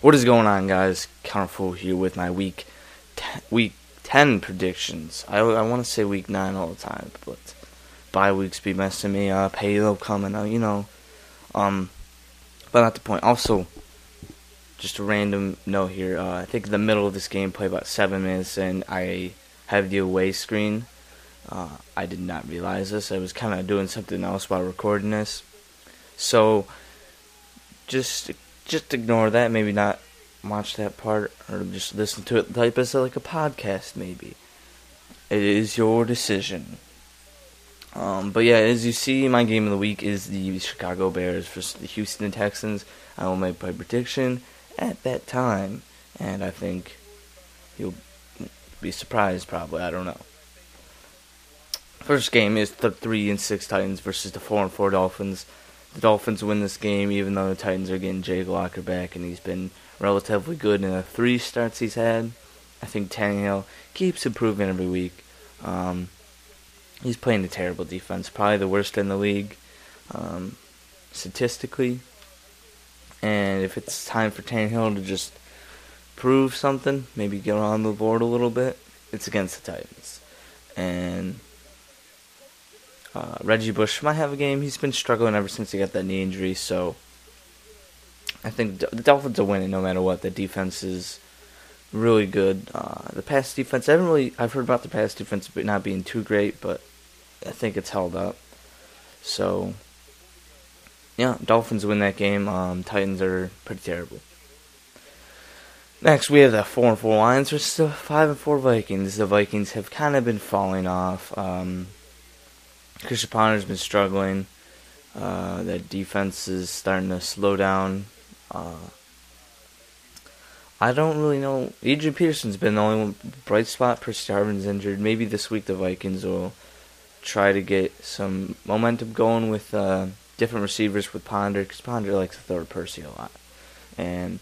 What is going on, guys? Counterful here with my week 10 predictions. I want to say week 9 all the time, but bye weeks be messing me up. Halo coming out, but not the point. Also, just a random note here. I think in the middle of this game, play about 7 minutes, and I have the away screen. I did not realize this. I was kind of doing something else while recording this, so just ignore that. Maybe not watch that part, or just listen to it type as like a podcast. Maybe it is your decision. But yeah, as you see, my game of the week is the Chicago Bears versus the Houston Texans. I will make my prediction at that time, and I think you'll be surprised. Probably, I don't know. First game is the 3-6 Titans versus the 4-4 Dolphins. The Dolphins win this game, even though the Titans are getting Jake Locker back, and he's been relatively good in the 3 starts he's had. I think Tannehill keeps improving every week. He's playing a terrible defense, probably the worst in the league, statistically. And if it's time for Tannehill to just prove something, maybe get on the board a little bit, it's against the Titans. And Reggie Bush might have a game. He's been struggling ever since he got that knee injury, so I think the Dolphins are winning no matter what. The defense is really good. The pass defense, I've heard about the pass defense not being too great, but I think it's held up. So, yeah, Dolphins win that game. Titans are pretty terrible. Next, we have the 4-4 Lions versus the 5-4 Vikings. The Vikings have kind of been falling off. Christian Ponder's been struggling. That defense is starting to slow down. I don't really know. Adrian Peterson's been the only one bright spot. Percy Harvin's injured. Maybe this week the Vikings will try to get some momentum going with different receivers with Ponder, because Ponder likes to throw to Percy a lot. And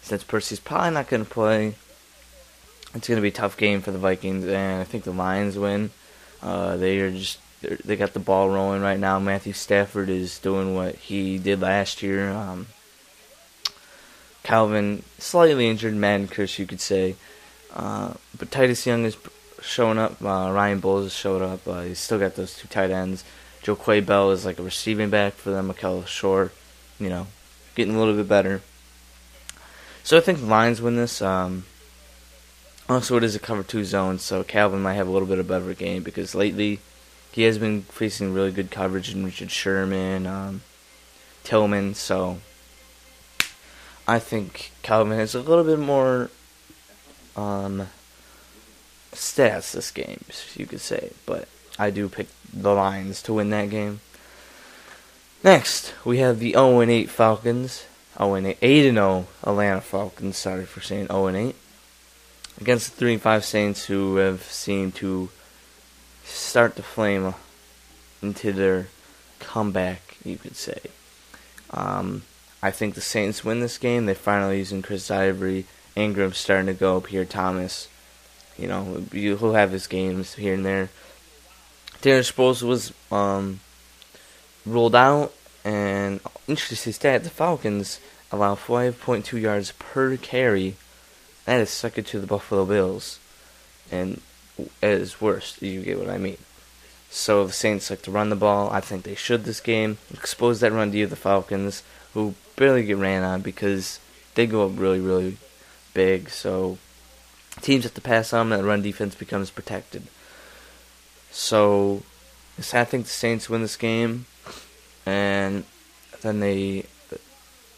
since Percy's probably not going to play, it's going to be a tough game for the Vikings, and I think the Lions win. They got the ball rolling right now. Matthew Stafford is doing what he did last year. Calvin, slightly injured, man curse you could say. But Titus Young is showing up. Ryan Bowles has showed up. He's still got those 2 tight ends. Joe Quay Bell is like a receiving back for them. Mikel Short, getting a little bit better. So I think the Lions win this. Also, it is a cover 2 zone, so Calvin might have a little bit of a better game, because lately he has been facing really good coverage in Richard Sherman, Tillman, so I think Calvin has a little bit more stats this game, you could say, but I do pick the Lions to win that game. Next, we have the 0-8 Falcons, 8-0 Atlanta Falcons, sorry for saying 0-8, against the 3-5 Saints, who have seemed to start to flame into their comeback, you could say. I think the Saints win this game. They're finally using Chris Ivory. Ingram's starting to go. Pierre Thomas, he'll have his games here and there. Darren Sproles was ruled out, and interesting stat: the Falcons allow 5.2 yards per carry. That is second to the Buffalo Bills, and at its worst, you get what I mean. So the Saints like to run the ball. I think they should this game. Expose that run D of the Falcons, who barely get ran on because they go up really, really big. So teams have to pass on them, and the run defense becomes protected. So I think the Saints win this game, and then they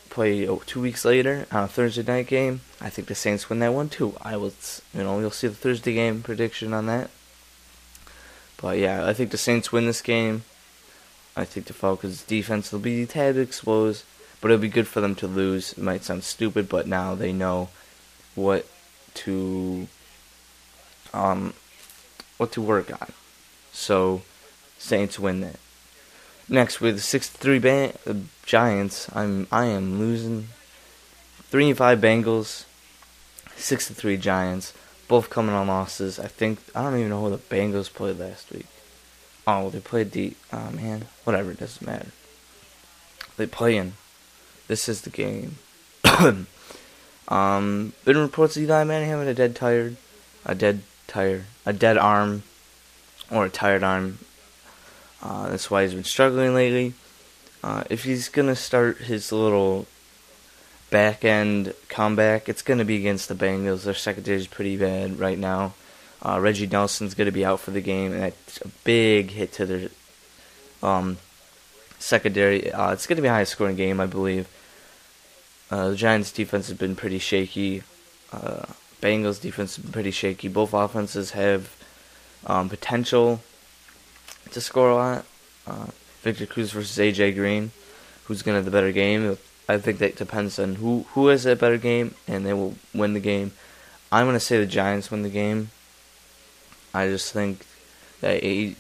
play 2 weeks later on a Thursday night game. I think the Saints win that one too. You'll see the Thursday game prediction on that. But yeah, I think the Saints win this game. I think the Falcons' defense will be a tad exposed, but it'll be good for them to lose. It might sound stupid, but now they know what to work on. So Saints win that. Next, with the 6-3 Giants, I am losing. 3-5 Bengals, 6-3 Giants, both coming on losses. I don't even know who the Bengals played last week. Oh, they played whatever, it doesn't matter. They playing. This is the game. Been reports of Eli Manning having a dead arm, or a tired arm. That's why he's been struggling lately. If he's gonna start his little back end comeback, it's gonna be against the Bengals. Their secondary is pretty bad right now. Reggie Nelson's gonna be out for the game, and that's a big hit to their secondary. It's gonna be a high scoring game, I believe. The Giants' defense has been pretty shaky. Bengals' defense has been pretty shaky. Both offenses have potential to score a lot. Victor Cruz versus AJ Green, who's gonna have the better game? I think that depends on who has a better game, and they will win the game. I'm gonna say the Giants win the game. I just think that AJ.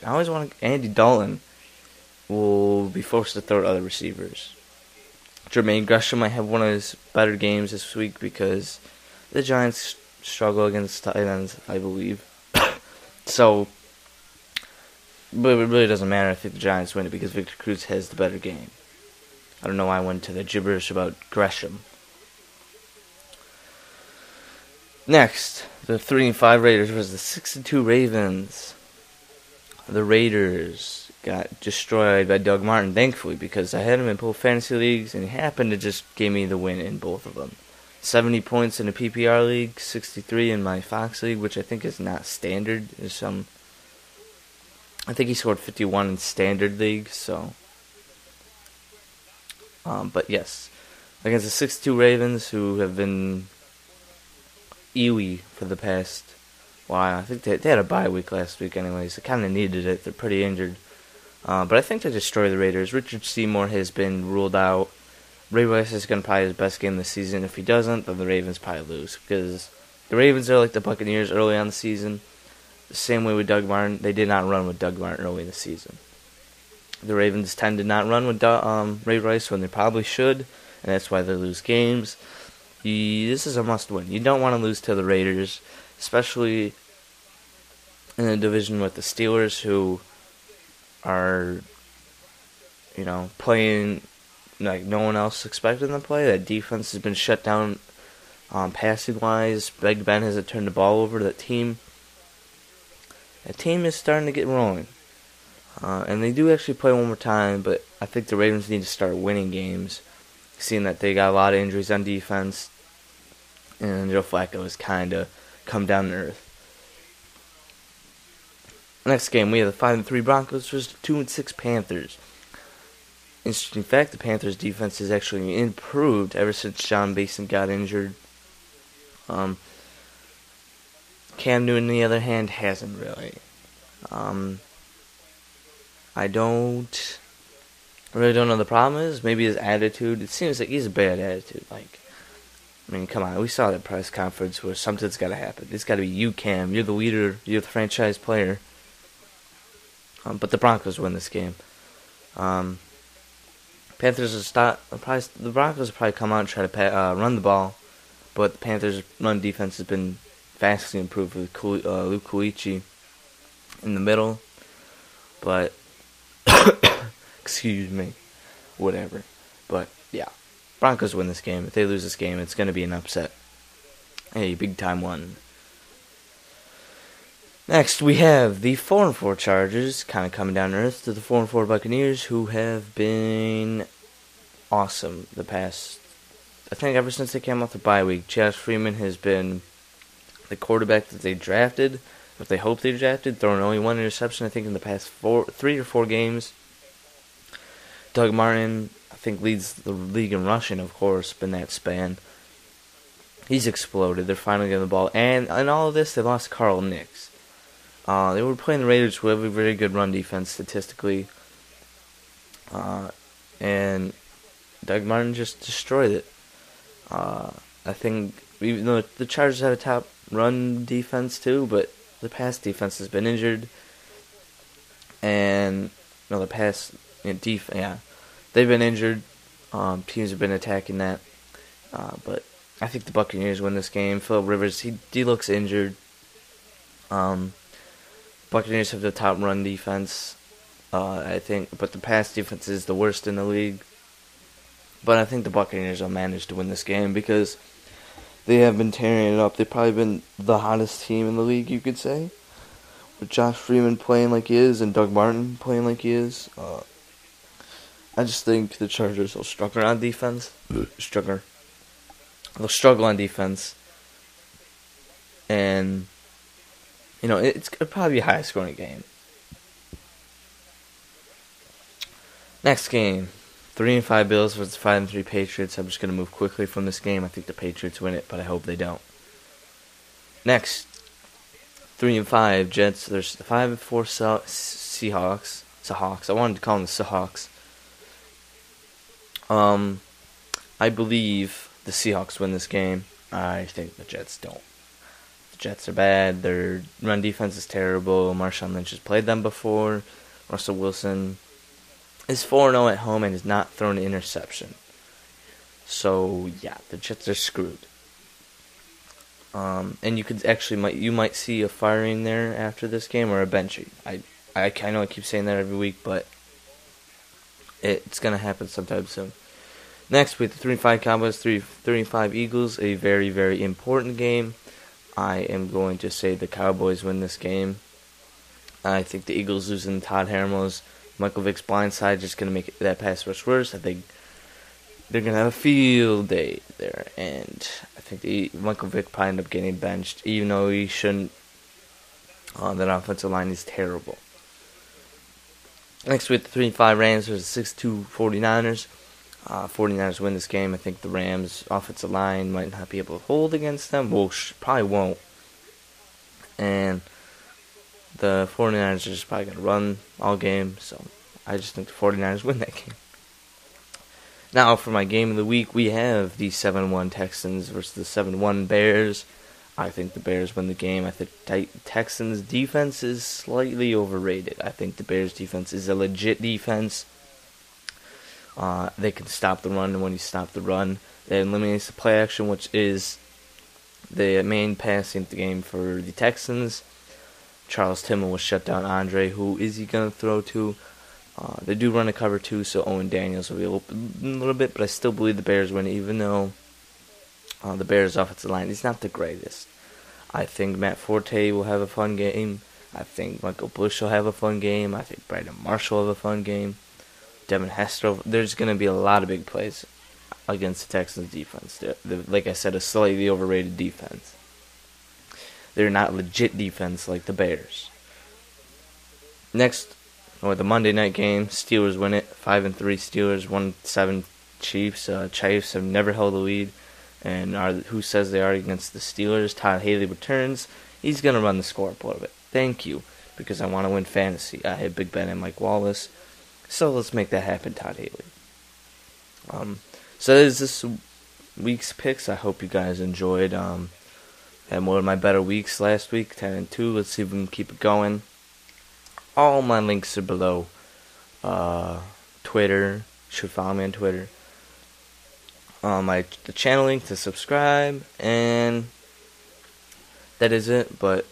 I always want Andy Dalton will be forced to throw to other receivers. Jermaine Gresham might have one of his better games this week because the Giants struggle against tight ends, I believe. So, but it really doesn't matter. I think the Giants win it because Victor Cruz has the better game. I don't know why I went to the gibberish about Gresham. Next, the 3-5 Raiders versus the 6-2 Ravens. The Raiders got destroyed by Doug Martin, thankfully, because I had him in both fantasy leagues, and he happened to just give me the win in both of them. 70 points in a PPR league, 63 in my Fox league, which I think is not standard. I think he scored 51 in standard league, so. But yes, against the 6-2 Ravens, who have been ewy for the past while. I think they had a bye week last week anyways. They kind of needed it. They're pretty injured. But I think they destroy the Raiders. Richard Seymour has been ruled out. Ray Rice is going to probably have his best game this season. If he doesn't, then the Ravens probably lose. Because the Ravens are like the Buccaneers early on the season. The same way with Doug Martin. They did not run with Doug Martin early in the season. The Ravens tend to not run with Ray Rice when they probably should. And that's why they lose games. This is a must-win. You don't want to lose to the Raiders. Especially in a division with the Steelers, who are, playing like no one else expected them to play. That defense has been shut down passing-wise. Big Ben hasn't turned the ball over. That team is starting to get rolling. And they do actually play one more time, but I think the Ravens need to start winning games, seeing that they got a lot of injuries on defense, and Joe Flacco has kind of come down to earth. Next game, we have the 5-3 Broncos versus the 2-6 Panthers. Interesting fact, the Panthers' defense has actually improved ever since John Mason got injured. Cam Newton, on the other hand, hasn't really. I really don't know the problem is. Maybe his attitude. It seems like he's a bad attitude. Come on. We saw that press conference where something's got to happen. It's got to be you, Cam. You're the leader. You're the franchise player. But the Broncos win this game. The Broncos will probably come out and try to run the ball, but the Panthers' run defense has been vastly improved with Luke Kuechly in the middle. But excuse me, whatever. But yeah, Broncos win this game. If they lose this game, it's going to be an upset. A big time one. Next, we have the 4-4 Chargers, kind of coming down to earth, to the 4-4 Buccaneers, who have been awesome the past, I think ever since they came off the bye week. Josh Freeman has been the quarterback that they drafted, what they hoped they drafted, throwing only one interception, I think, in the past 3 or 4 games. Doug Martin, I think, leads the league in rushing, of course, in that span. He's exploded. They're finally getting the ball. And in all of this, they lost Carl Nicks. They were playing the Raiders, who have a very good run defense statistically. And Doug Martin just destroyed it. I think, even though the Chargers have a top run defense too, but the pass defense has been injured. And, no, they've been injured. Teams have been attacking that. But I think the Buccaneers win this game. Phillip Rivers, he looks injured. Buccaneers have the top run defense, I think, but the pass defense is the worst in the league. But I think the Buccaneers will manage to win this game because they have been tearing it up. They've probably been the hottest team in the league, you could say. With Josh Freeman playing like he is and Doug Martin playing like he is. I just think the Chargers will struggle on defense. They'll struggle on defense. And, it'll probably be a high-scoring game. Next game. 3-5 Bills versus 5-3 Patriots. I'm just going to move quickly from this game. I think the Patriots win it, but I hope they don't. Next. 3-5 Jets. There's the 5-4 Seahawks. Seahawks. I wanted to call them the Seahawks. I believe the Seahawks win this game. I think the Jets don't. The Jets are bad. Their run defense is terrible. Marshawn Lynch has played them before. Russell Wilson is 4-0 at home and has not thrown an interception. So, yeah, the Jets are screwed. And you might see a firing there after this game or a benching. I know I keep saying that every week, but it's going to happen sometime soon. Next, we have the 3-5 Cowboys, 3-5 Eagles, a very, very important game. I am going to say the Cowboys win this game. I think the Eagles losing Todd Hamill's Michael Vick's blindside just going to make that pass rush worse. I think they're going to have a field day there. And I think Michael Vick probably end up getting benched, even though he shouldn't. That offensive line is terrible. Next, we have the 3-5 Rams versus 6-2 49ers. 49ers win this game. I think the Rams' offensive line might not be able to hold against them. Well, probably won't. And the 49ers are just probably going to run all game. So I just think the 49ers win that game. Now, for my game of the week, we have the 7-1 Texans versus the 7-1 Bears. I think the Bears win the game. I think Texans' defense is slightly overrated. I think the Bears' defense is a legit defense. They can stop the run, and when you stop the run, that eliminates the play action, which is the main passing game for the Texans. Charles Tillman will shut down Andre. Who is he going to throw to? They do run a cover 2, so Owen Daniels will be open a little bit, but I still believe the Bears win, even though the Bears' offensive line is not the greatest. I think Matt Forte will have a fun game. I think Michael Bush will have a fun game. I think Brandon Marshall will have a fun game. Devin Hester, there's going to be a lot of big plays against the Texans' defense. They're, like I said, a slightly overrated defense. They're not legit defense like the Bears. Next, the Monday night game, Steelers win it. 5-3 Steelers, 1-7 Chiefs. Chiefs have never held a lead, and who says they are against the Steelers? Todd Haley returns. He's going to run the score up a little bit. Thank you, because I want to win fantasy. I had Big Ben and Mike Wallace. So let's make that happen, Todd Haley. So that is this week's picks. I hope you guys enjoyed. Had one of my better weeks last week, 10-2. Let's see if we can keep it going. All my links are below. Twitter, you should follow me on Twitter. The channel link to subscribe, and that is it. But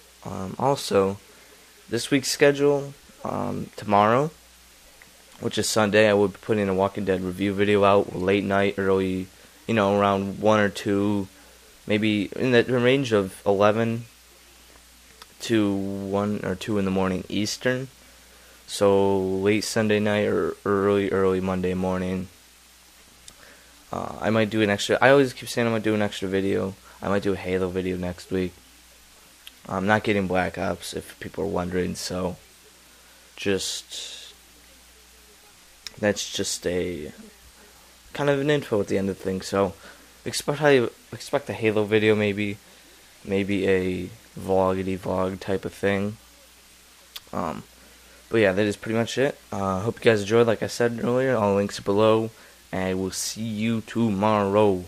also, this week's schedule, tomorrow, which is Sunday, I will be putting a Walking Dead review video out late night, early, around 1 or 2, maybe in the range of 11 to 1 or 2 in the morning Eastern. So late Sunday night or early Monday morning. I might do an extra. I always keep saying I might do an extra video. I might do a Halo video next week. I'm not getting Black Ops, if people are wondering. So that's just a kind of an info at the end of the thing. So expect a Halo video, maybe a vlog type of thing. But yeah, that is pretty much it. Hope you guys enjoyed. Like I said earlier, all links are below, and I will see you tomorrow.